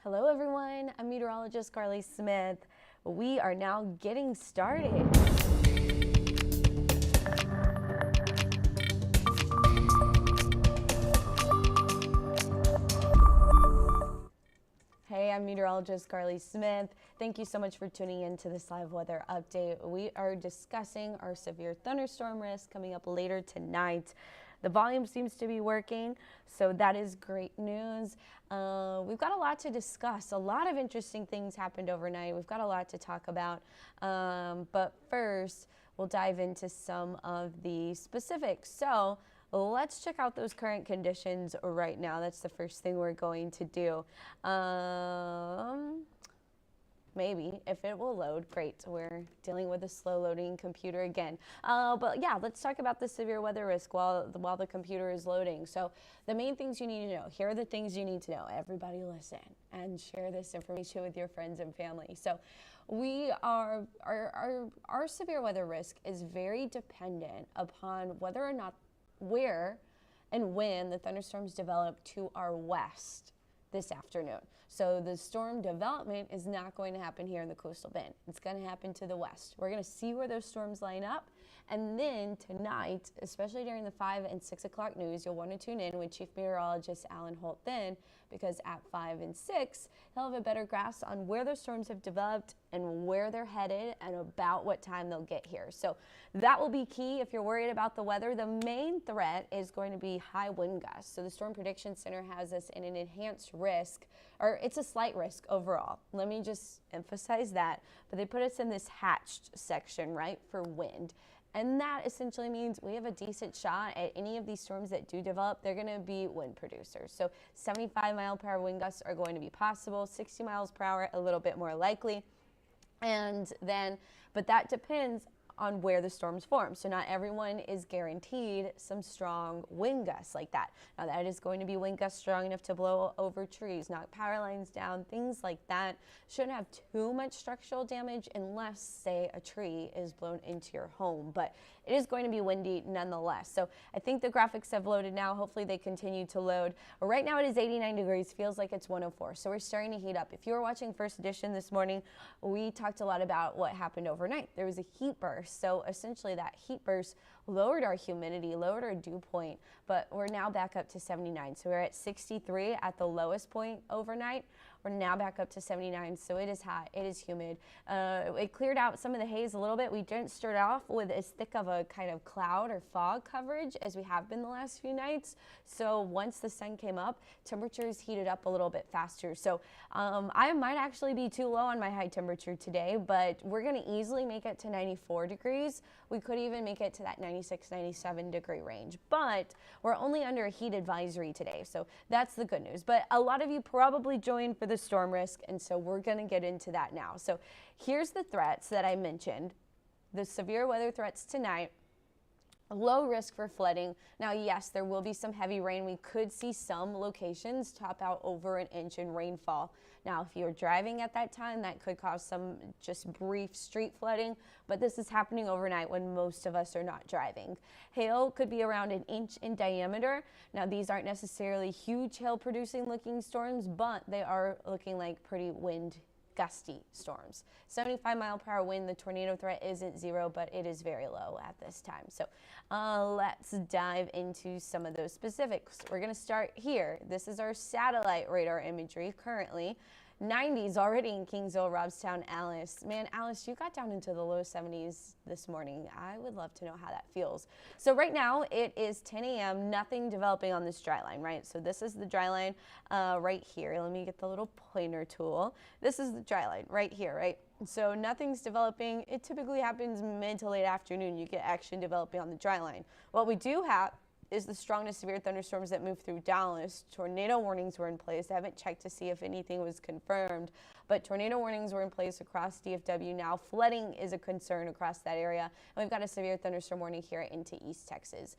Hello everyone, I'm Meteorologist Carly Smith. We are now getting started. Hey, I'm Meteorologist Carly Smith. Thank you so much for tuning in to this live weather update. We are discussing our severe thunderstorm risk coming up later tonight. The volume seems to be working, so that is great news. We've got a lot to discuss. A lot of interesting things happened overnight. We've got a lot to talk about. But first, we'll dive into some of the specifics. So let's check out those current conditions right now. That's the first thing we're going to do. Maybe, if it will load, great. We're dealing with a slow loading computer again. But yeah, let's talk about the severe weather risk while the computer is loading. So the main things you need to know, here are the things you need to know. Everybody listen and share this information with your friends and family. So our severe weather risk is very dependent upon whether or not, where and when the thunderstorms develop to our west this afternoon. So the storm development is not going to happen here in the coastal bend. It's going to happen to the west. We're going to see where those storms line up. And then tonight, especially during the 5 and 6 o'clock news, you'll want to tune in with Chief Meteorologist Alan Holt then, because at 5 and 6, he'll have a better grasp on where those storms have developed and where they're headed and about what time they'll get here. So that will be key if you're worried about the weather. The main threat is going to be high wind gusts. So the Storm Prediction Center has us in an enhanced risk, or it's a slight risk overall. Let me just emphasize that. But they put us in this hatched section, right, for wind. And that essentially means we have a decent shot at any of these storms that do develop. They're going to be wind producers. So 75-mile-per-hour wind gusts are going to be possible. 60 miles per hour, a little bit more likely. And then, but that depends on where the storms form. So not everyone is guaranteed some strong wind gusts like that. Now that is going to be wind gusts strong enough to blow over trees, knock power lines down, things like that. Shouldn't have too much structural damage unless, say, a tree is blown into your home. But it is going to be windy nonetheless. So I think the graphics have loaded now. Hopefully they continue to load. Right now it is 89 degrees, feels like it's 104. So we're starting to heat up. If you were watching First Edition this morning, we talked a lot about what happened overnight. There was a heat burst. So essentially that heat burst lowered our humidity, lowered our dew point, but we're now back up to 79. So we're at 63 at the lowest point overnight. We're now back up to 79, so it is hot, it is humid. It cleared out some of the haze a little bit. We didn't start off with as thick of a kind of cloud or fog coverage as we have been the last few nights. So once the sun came up, temperatures heated up a little bit faster. So I might actually be too low on my high temperature today, but we're gonna easily make it to 94 degrees. We could even make it to that 96, 97 degree range, but we're only under a heat advisory today. So that's the good news. But a lot of you probably joined for the storm risk, and so we're going to get into that now. So here's the threats that I mentioned. The severe weather threats tonight. Low risk for flooding. Now, yes, there will be some heavy rain. We could see some locations top out over an inch in rainfall. Now, if you're driving at that time, that could cause some just brief street flooding, but this is happening overnight when most of us are not driving. Hail could be around an inch in diameter. Now, these aren't necessarily huge hail producing looking storms, but they are looking like pretty wind gusty storms. 75-mile-per-hour wind, the tornado threat isn't zero, but it is very low at this time. So let's dive into some of those specifics. We're going to start here. This is our satellite radar imagery currently. 90s already in Kingsville, Robstown, Alice. Man, Alice, you got down into the low 70s this morning. I would love to know how that feels. So right now it is 10 a.m., nothing developing on this dry line, right? So this is the dry line right here. Let me get the little pointer tool. This is the dry line right here, right? So nothing's developing. It typically happens mid to late afternoon. You get action developing on the dry line. What we do have is the strongest severe thunderstorms that moved through Dallas. Tornado warnings were in place. I haven't checked to see if anything was confirmed, but tornado warnings were in place across DFW now. Flooding is a concern across that area, and we've got a severe thunderstorm warning here into East Texas.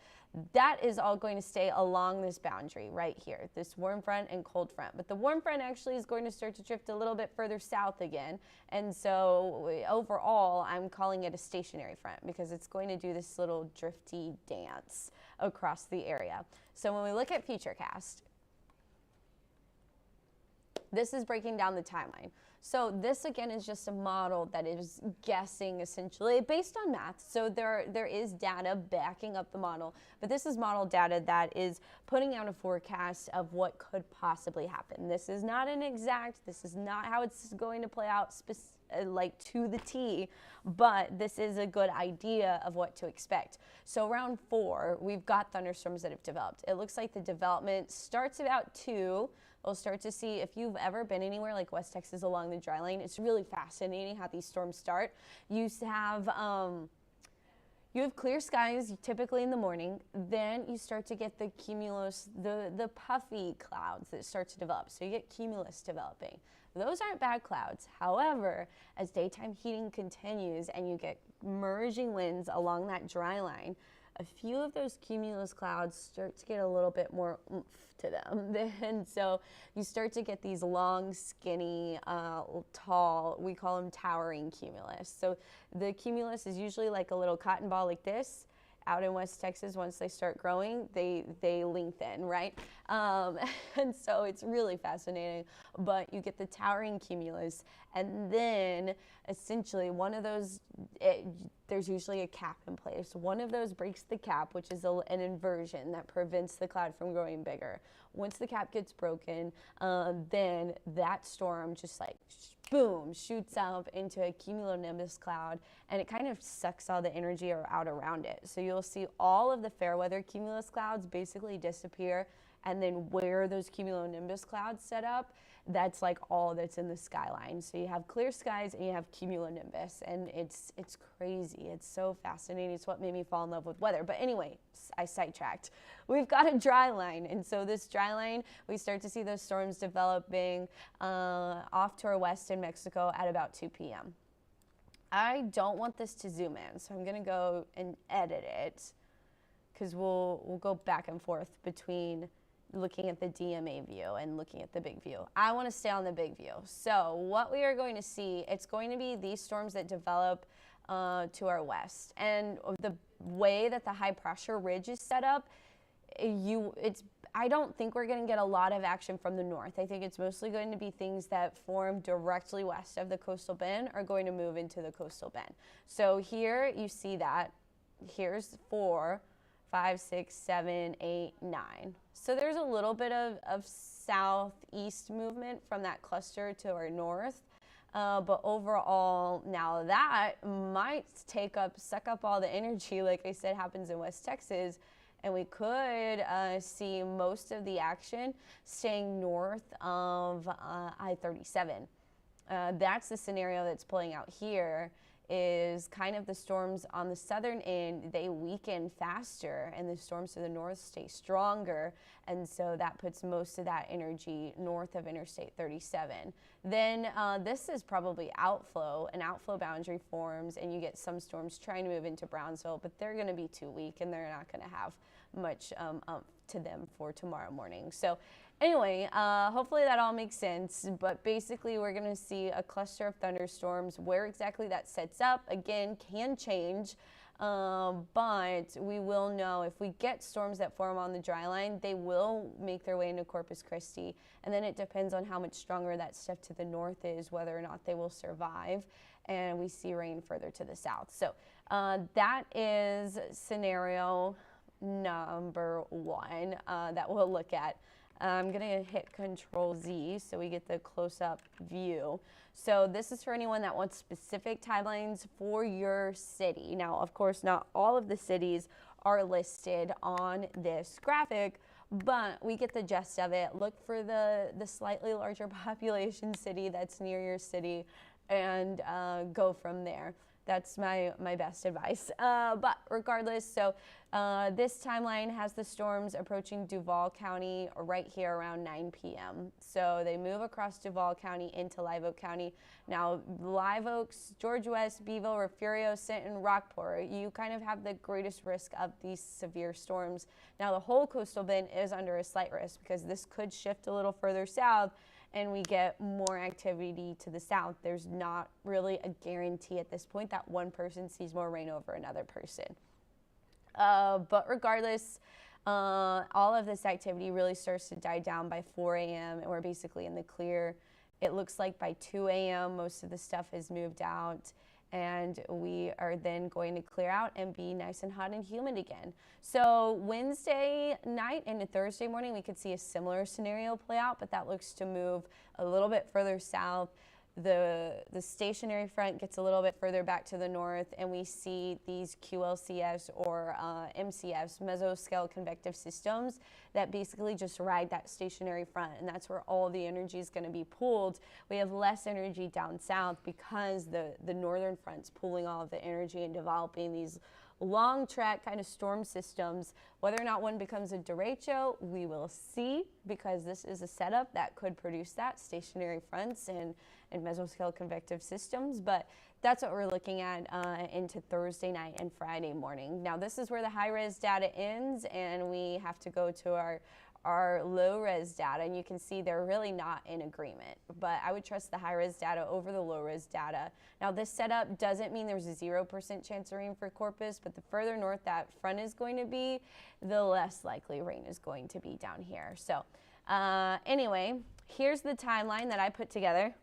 That is all going to stay along this boundary right here, this warm front and cold front. But the warm front actually is going to start to drift a little bit further south again, and so overall, I'm calling it a stationary front because it's going to do this little drifty dance across the area. So when we look at Futurecast, This is breaking down the timeline. So this again is just a model that is guessing essentially based on math. So there is data backing up the model, but this is model data that is putting out a forecast of what could possibly happen. This is not an exact, this is not how it's going to play out like to the T, but this is a good idea of what to expect. So round 4, we've got thunderstorms that have developed. It looks like the development starts about 2. We'll start to see, if you've ever been anywhere like West Texas along the dry line, it's really fascinating how these storms start. You have clear skies typically in the morning, then you start to get the cumulus, the puffy clouds that start to develop. So you get cumulus developing. Those aren't bad clouds. However, as daytime heating continues and you get merging winds along that dry line, a few of those cumulus clouds start to get a little bit more oomph to them. And so you start to get these long, skinny, tall, we call them towering cumulus. So the cumulus is usually like a little cotton ball like this. Out in West Texas, once they start growing, they lengthen, right? And so it's really fascinating. But you get the towering cumulus, and then essentially one of those, there's usually a cap in place. One of those breaks the cap, which is an inversion that prevents the cloud from growing bigger. Once the cap gets broken, then that storm just like boom, shoots up into a cumulonimbus cloud, and it kind of sucks all the energy out around it. So you'll see all of the fair weather cumulus clouds basically disappear, and then where those cumulonimbus clouds set up, that's like all that's in the skyline. So you have clear skies and you have cumulonimbus, and it's crazy. It's so fascinating. It's what made me fall in love with weather. But anyway, I sidetracked. We've got a dry line, and so this dry line, we start to see those storms developing off to our west in Mexico at about 2 p.m. I don't want this to zoom in, so I'm gonna go and edit it, because we'll go back and forth between looking at the DMA view and looking at the big view. I want to stay on the big view. So what we are going to see, it's going to be these storms that develop to our west. And the way that the high pressure ridge is set up, I don't think we're going to get a lot of action from the north. I think it's mostly going to be things that form directly west of the coastal bend are going to move into the coastal bend. So here you see that. Here's 4, 5, 6, 7, 8, 9. So there's a little bit of southeast movement from that cluster to our north. But overall, now that might suck up all the energy, like I said, happens in West Texas. And we could see most of the action staying north of I-37. That's the scenario that's playing out here, is kind of the storms on the southern end, they weaken faster, and the storms to the north stay stronger, and so that puts most of that energy north of Interstate 37. Then this is probably outflow. An outflow boundary forms, and you get some storms trying to move into Brownsville, but they're going to be too weak, and they're not going to have much to them for tomorrow morning. So anyway, hopefully that all makes sense, but basically we're going to see a cluster of thunderstorms. Where exactly that sets up, again, can change, but we will know if we get storms that form on the dry line, they will make their way into Corpus Christi, and then it depends on how much stronger that stuff to the north is, whether or not they will survive, and we see rain further to the south. So that is scenario number 1 that we'll look at. I'm going to hit Control Z so we get the close-up view. So this is for anyone that wants specific timelines for your city. Now, of course, not all of the cities are listed on this graphic, but we get the gist of it. Look for the slightly larger population city that's near your city and go from there. That's my best advice. But regardless, so this timeline has the storms approaching Duval County right here around 9 p.m. So they move across Duval County into Live Oak County. Now, Live Oaks, George West, Beeville, Refugio, Sinton, Rockport, you kind of have the greatest risk of these severe storms. Now, the whole coastal bend is under a slight risk because this could shift a little further south, and we get more activity to the south. There's not really a guarantee at this point that one person sees more rain over another person. But regardless, All of this activity really starts to die down by 4 a.m. and we're basically in the clear. It looks like by 2 a.m. most of the stuff has moved out, and we are then going to clear out and be nice and hot and humid again. So Wednesday night into Thursday morning, we could see a similar scenario play out, but that looks to move a little bit further south. The stationary front gets a little bit further back to the north, and we see these QLCS or MCFs, mesoscale convective systems, that basically just ride that stationary front, and that's where all the energy is going to be pulled. We have less energy down south because the northern front's pulling all of the energy and developing these long track kind of storm systems. Whether or not one becomes a derecho, we will see, because this is a setup that could produce that, stationary fronts and mesoscale convective systems. But that's what we're looking at into Thursday night and Friday morning. Now this is where the high res data ends, and we have to go to our low res data, and you can see they're really not in agreement, but I would trust the high res data over the low res data. Now this setup doesn't mean there's a 0% chance of rain for Corpus, but the further north that front is going to be, the less likely rain is going to be down here. So anyway, here's the timeline that I put together.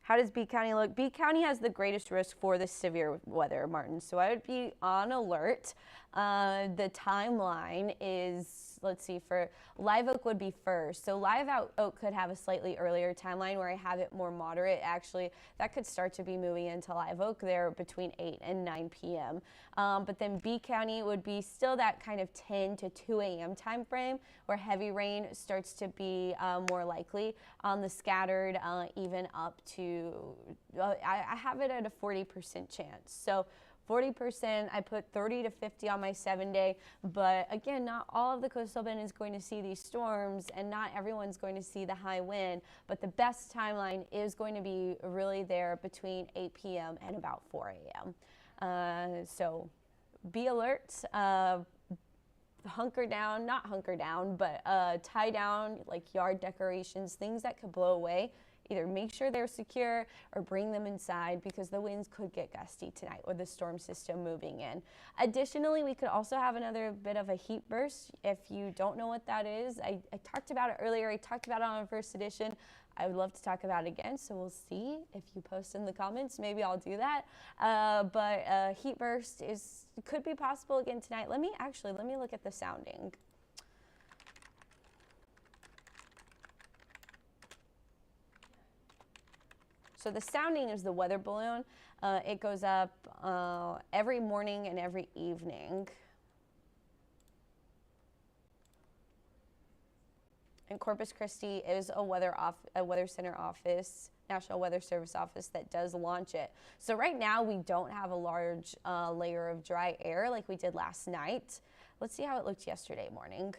How does B County look? B County has the greatest risk for this severe weather, Martin. So I would be on alert. The timeline is, let's see, for Live Oak would be first. So Live Oak could have a slightly earlier timeline where I have it more moderate. Actually, that could start to be moving into Live Oak there between 8 and 9 p.m. But then B County would be still that kind of 10 to 2 a.m. time frame where heavy rain starts to be more likely on the scattered, even up to, I have it at a 40% chance. So 40%, I put 30 to 50 on my 7-day, but again, not all of the coastal bend is going to see these storms, and not everyone's going to see the high wind, but the best timeline is going to be really there between 8 p.m. and about 4 a.m. So be alert, hunker down, not hunker down, but tie down like yard decorations, things that could blow away. Either make sure they're secure or bring them inside, because the winds could get gusty tonight with the storm system moving in. Additionally, we could also have another bit of a heat burst. If you don't know what that is, I talked about it earlier. I talked about it on first edition. I would love to talk about it again, so we'll see if you post in the comments. Maybe I'll do that. But heat burst could be possible again tonight. Let me look at the sounding. So the sounding is the weather balloon. It goes up every morning and every evening. And Corpus Christi is a weather center office, National Weather Service office, that does launch it. So right now we don't have a large layer of dry air like we did last night. Let's see how it looked yesterday morning.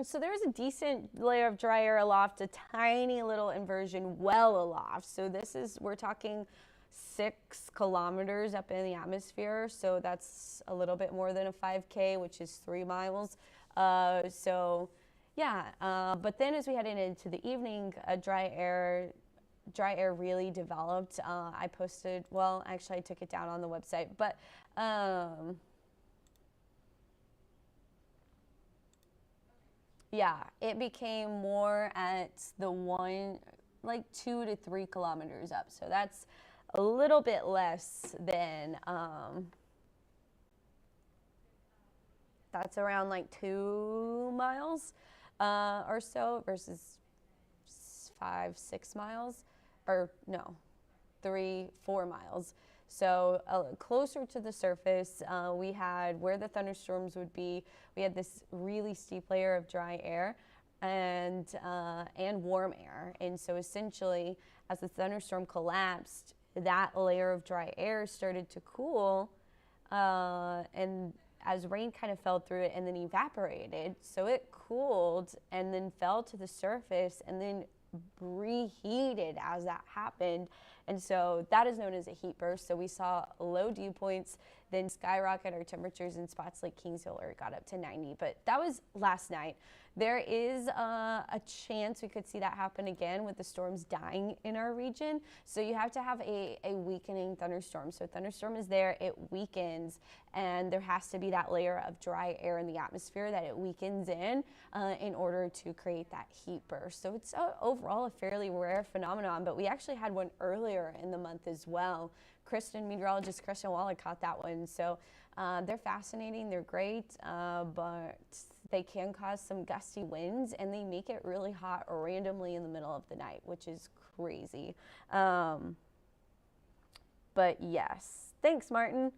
So there's a decent layer of dry air aloft, a tiny little inversion well aloft. So we're talking 6 kilometers up in the atmosphere. So that's a little bit more than a 5K, which is 3 miles. So yeah, but then as we head into the evening, dry air really developed. I posted, well, actually I took it down on the website, but yeah, it became more at the 2 to 3 kilometers up. So that's a little bit less than, that's around like 2 miles or so versus 5-6 miles, or no, 3-4 miles. So closer to the surface, we had where the thunderstorms would be. We had this really steep layer of dry air and warm air. And so essentially, as the thunderstorm collapsed, that layer of dry air started to cool, and as rain kind of fell through it and then evaporated. So it cooled and then fell to the surface and then reheated as that happened. And so that is known as a heat burst. So we saw low dew points then skyrocket our temperatures in spots like Kings Hill, where it got up to 90. But that was last night. There is a chance we could see that happen again with the storms dying in our region. So you have to have a weakening thunderstorm. So thunderstorm is there, it weakens, and there has to be that layer of dry air in the atmosphere that it weakens in order to create that heat burst. So it's overall a fairly rare phenomenon, but we actually had one earlier in the month as well. Meteorologist Kristen Waller caught that one. So they're fascinating, they're great, but they can cause some gusty winds, and they make it really hot randomly in the middle of the night, which is crazy. But yes, thanks, Martin.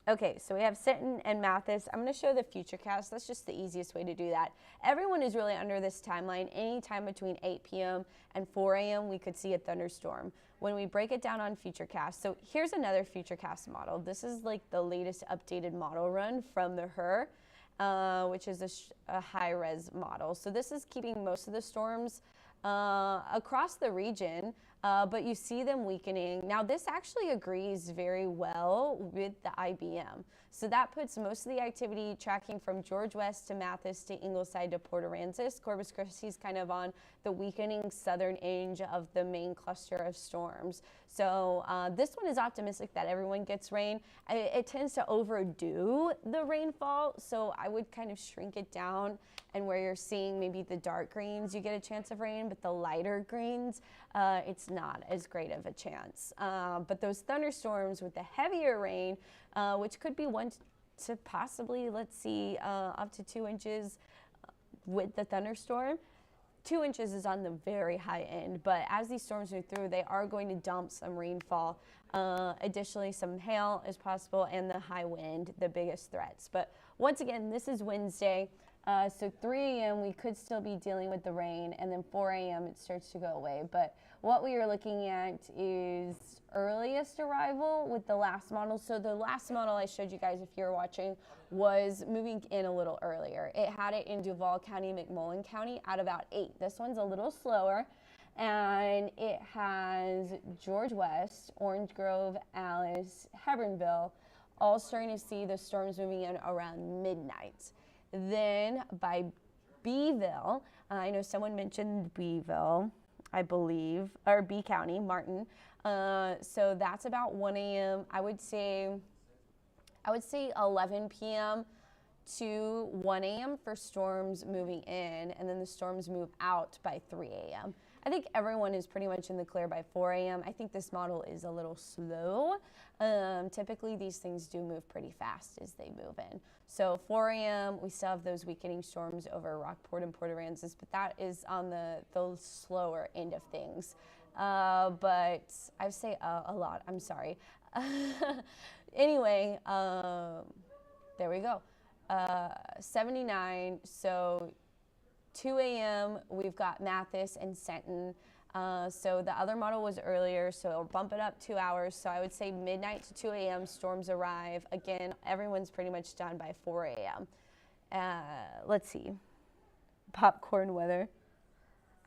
Okay, so we have Sinton and Mathis. I'm going to show the futurecast. That's just the easiest way to do that. Everyone is really under this timeline. Anytime between 8 p.m. and 4 a.m. we could see a thunderstorm. When we break it down on futurecast, so here's another futurecast model. This is like the latest updated model run from the HRRR, which is a high-res model. So this is keeping most of the storms across the region, but you see them weakening. Now this actually agrees very well with the IBM. So that puts most of the activity tracking from George West to Mathis to Ingleside to Port Aransas. Corpus Christi is kind of on the weakening southern edge of the main cluster of storms. So this one is optimistic that everyone gets rain. It tends to overdo the rainfall, so I would kind of shrink it down, and where you're seeing maybe the dark greens, you get a chance of rain, but the lighter greens, it's not as great of a chance. But those thunderstorms with the heavier rain, which could be 1 to possibly, let's see, up to 2 inches with the thunderstorm. 2 inches is on the very high end, but as these storms move through, they are going to dump some rainfall. Additionally, some hail is possible, and the high wind, the biggest threats. But once again, this is Wednesday. So 3 a.m. we could still be dealing with the rain, and then 4 a.m. it starts to go away. But what we are looking at is earliest arrival with the last model. So the last model I showed you guys, if you're watching, was moving in a little earlier. It had it in Duval County, McMullen County at about 8. This one's a little slower, and it has George West, Orange Grove, Alice, Hebronville, all starting to see the storms moving in around midnight. Then by Beeville, I know someone mentioned Beeville, I believe, or B County, Martin. So that's about 1 a.m. I would say 11 p.m. to 1 a.m. for storms moving in, and then the storms move out by 3 a.m. I think everyone is pretty much in the clear by 4 a.m. I think this model is a little slow. Typically, these things do move pretty fast as they move in. So 4 a.m., we still have those weakening storms over Rockport and Port Aransas, but that is on the slower end of things. But I say a lot, I'm sorry. Anyway, there we go. 79, so 2 a.m. we've got Mathis and Sinton. So the other model was earlier, so it'll bump it up 2 hours. So I would say midnight to 2 a.m. storms arrive. Again, everyone's pretty much done by 4 a.m. Let's see. Popcorn weather.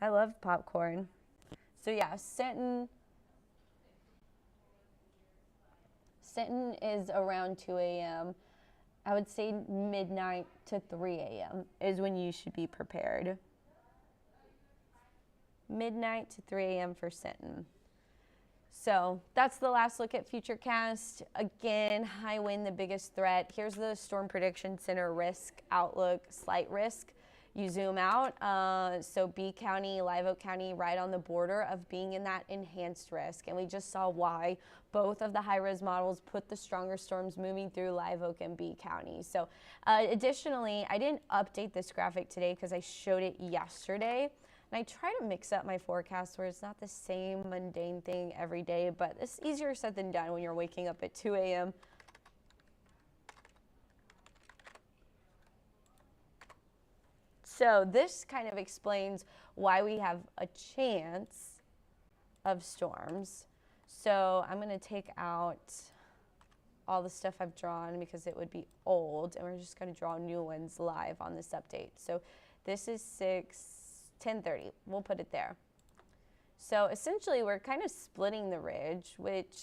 I love popcorn. So yeah, Sinton is around 2 a.m. I would say midnight to 3 a.m. is when you should be prepared. Midnight to 3 a.m. for Sinton. So that's the last look at Futurecast. Again, high wind, the biggest threat. Here's the Storm Prediction Center risk outlook, slight risk. You zoom out, so B County, Live Oak County, right on the border of being in that enhanced risk. And we just saw why both of the high-res models put the stronger storms moving through Live Oak and B County. So additionally, I didn't update this graphic today because I showed it yesterday. And I try to mix up my forecast where it's not the same mundane thing every day, but it's easier said than done when you're waking up at 2 a.m. So this kind of explains why we have a chance of storms. So I'm going to take out all the stuff I've drawn because it would be old, and we're just going to draw new ones live on this update. So this is 10:30. We'll put it there. So essentially we're kind of splitting the ridge, which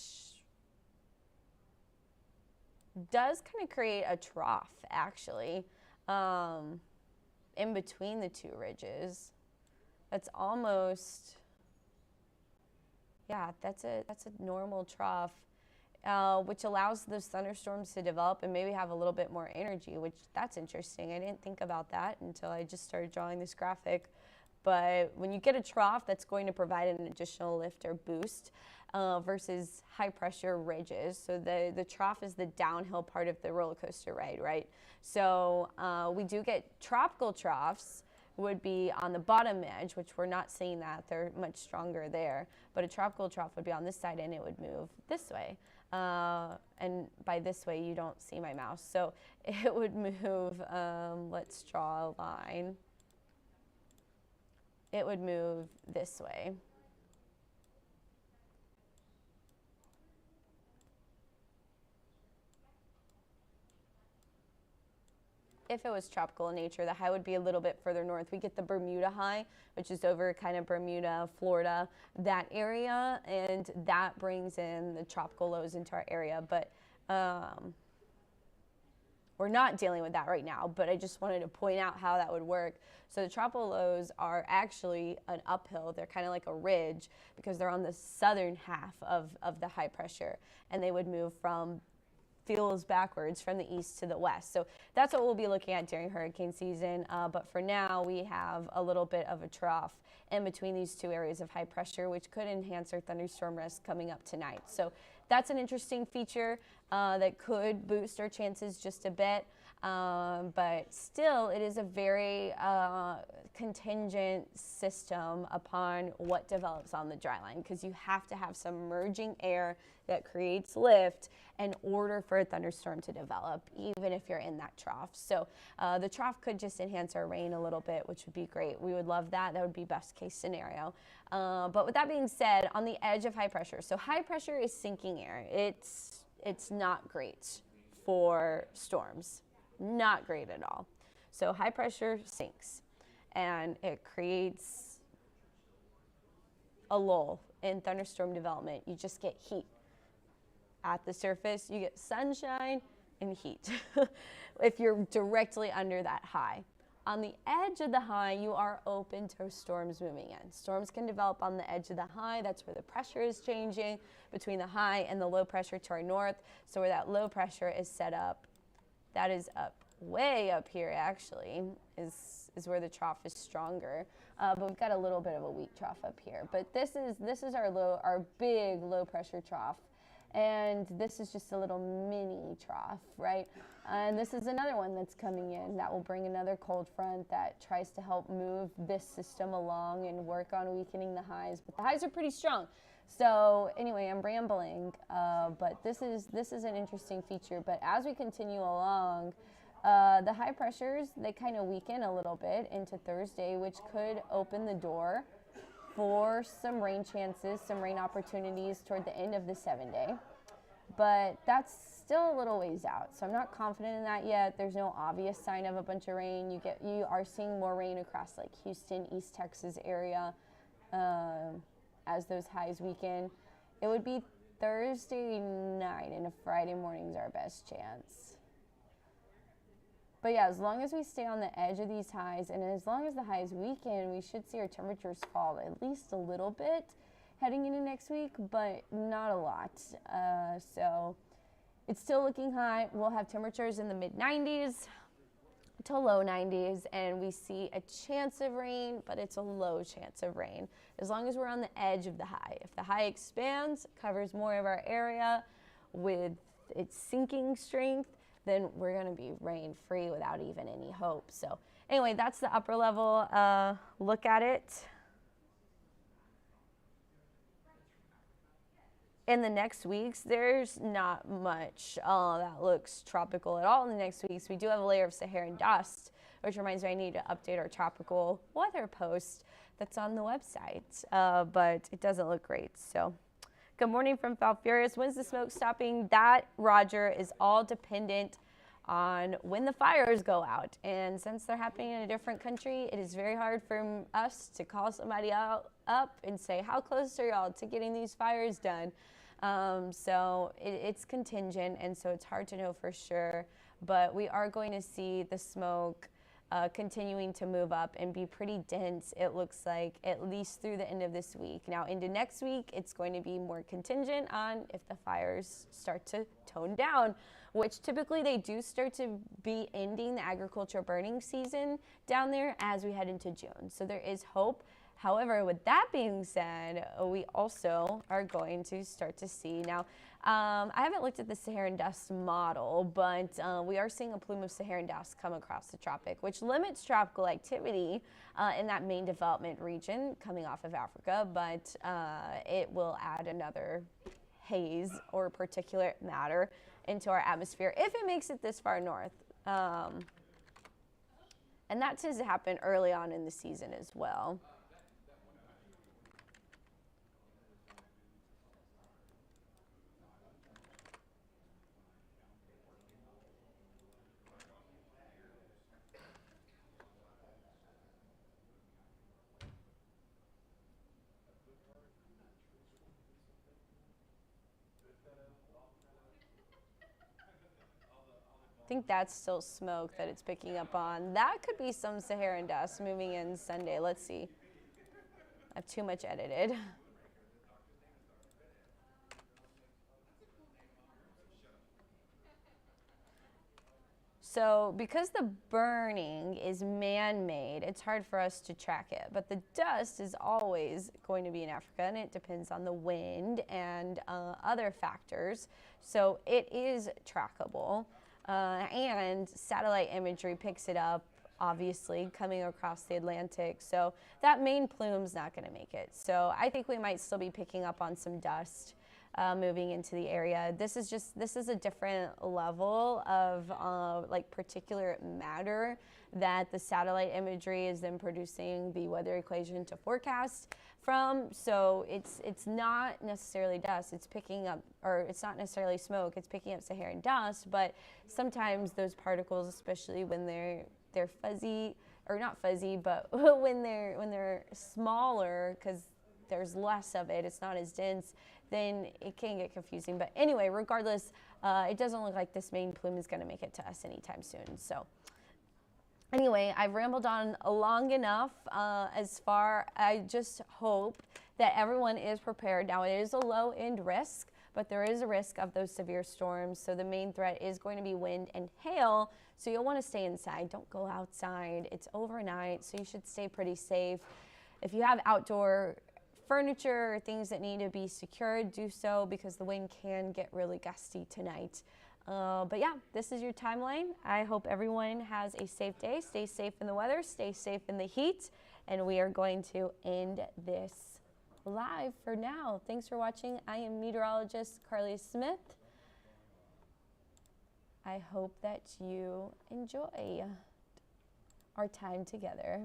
does kind of create a trough, actually, in between the two ridges. That's almost, yeah, that's a normal trough, which allows those thunderstorms to develop and maybe have a little bit more energy, which that's interesting. I didn't think about that until I just started drawing this graphic. But when you get a trough, that's going to provide an additional lift or boost versus high pressure ridges. So the trough is the downhill part of the roller coaster ride, right? So we do get tropical troughs would be on the bottom edge, which we're not seeing that. They're much stronger there. But a tropical trough would be on this side and it would move this way. And by this way, you don't see my mouse. So it would move, let's draw a line. It would move this way. If it was tropical in nature, the high would be a little bit further north. We get the Bermuda high, which is over kind of Bermuda, Florida, that area, and that brings in the tropical lows into our area. But we're not dealing with that right now, but I just wanted to point out how that would work. So the tropical lows are actually an uphill. They're kind of like a ridge because they're on the southern half of the high pressure, and they would move from feels backwards from the east to the west. So that's what we'll be looking at during hurricane season. But for now, we have a little bit of a trough in between these two areas of high pressure, which could enhance our thunderstorm risk coming up tonight. So that's an interesting feature that could boost our chances just a bit. But still, it is a very contingent system upon what develops on the dry line, because you have to have some merging air that creates lift in order for a thunderstorm to develop, even if you're in that trough. So the trough could just enhance our rain a little bit, which would be great. We would love that. That would be best case scenario. But with that being said, on the edge of high pressure, so high pressure is sinking air. It's not great for storms. Not great at all. So high pressure sinks, and it creates a lull in thunderstorm development. You just get heat. At the surface, you get sunshine and heat if you're directly under that high. On the edge of the high, you are open to storms moving in. Storms can develop on the edge of the high. That's where the pressure is changing between the high and the low pressure to our north. So where that low pressure is set up, that is up way up here actually, is where the trough is stronger. But we've got a little bit of a weak trough up here. But this is our big low pressure trough. And this is just a little mini trough, right? And this is another one that's coming in that will bring another cold front that tries to help move this system along and work on weakening the highs. But the highs are pretty strong. So anyway, I'm rambling, but this is an interesting feature. But as we continue along, the high pressures, they kind of weaken a little bit into Thursday, which could open the door for some rain chances, some rain opportunities toward the end of the 7-day. But that's still a little ways out, so I'm not confident in that yet. There's no obvious sign of a bunch of rain. You are seeing more rain across like Houston, East Texas area as those highs weaken. It would be Thursday night and a Friday morning's our best chance. But yeah, as long as we stay on the edge of these highs, and as long as the highs weaken, we should see our temperatures fall at least a little bit heading into next week, but not a lot. So it's still looking high. We'll have temperatures in the mid-90s to low 90s, and we see a chance of rain, but it's a low chance of rain, as long as we're on the edge of the high. If the high expands, covers more of our area with its sinking strength, then we're going to be rain free without even any hope. So anyway, that's the upper level look at it. In the next weeks, there's not much that looks tropical at all in the next weeks. We do have a layer of Saharan dust, which reminds me I need to update our tropical weather post that's on the website, but it doesn't look great. So good morning from Falfurrias. When's the smoke stopping? That, Roger, is all dependent on when the fires go out. And since they're happening in a different country, it is very hard for us to call somebody up and say, how close are y'all to getting these fires done? So it's contingent, and so it's hard to know for sure. But we are going to see the smoke continuing to move up and be pretty dense, it looks like, at least through the end of this week. Now, into next week, it's going to be more contingent on if the fires start to tone down, which typically they do start to be ending the agriculture burning season down there as we head into June. So there is hope. However, with that being said, we also are going to start to see now. I haven't looked at the Saharan dust model, but we are seeing a plume of Saharan dust come across the tropic, which limits tropical activity in that main development region coming off of Africa, but it will add another haze or particulate matter into our atmosphere if it makes it this far north. And that tends to happen early on in the season as well. I think that's still smoke that it's picking up on. That could be some Saharan dust moving in Sunday. Let's see. I have too much edited. So because the burning is man-made, it's hard for us to track it. But the dust is always going to be in Africa, and it depends on the wind and other factors. So it is trackable. And satellite imagery picks it up, obviously, coming across the Atlantic. So that main plume's not going to make it. So I think we might still be picking up on some dust moving into the area. This is a different level of like particulate matter that the satellite imagery is then producing the weather equation to forecast from. So it's not necessarily dust. It's picking up, or it's not necessarily smoke. It's picking up Saharan dust. But sometimes those particles, especially when they're fuzzy, or not fuzzy, but when they're smaller, because there's less of it, it's not as dense, then it can get confusing. But anyway, regardless, it doesn't look like this main plume is going to make it to us anytime soon. So anyway, I've rambled on long enough. I just hope that everyone is prepared. Now, it is a low-end risk, but there is a risk of those severe storms. So the main threat is going to be wind and hail. So you'll want to stay inside. Don't go outside. It's overnight, so you should stay pretty safe. If you have outdoor furniture or things that need to be secured, do so, because the wind can get really gusty tonight. But yeah, this is your timeline. I hope everyone has a safe day. Stay safe in the weather, stay safe in the heat, and we are going to end this live for now. Thanks for watching. I am meteorologist Carly Smith. I hope that you enjoy our time together.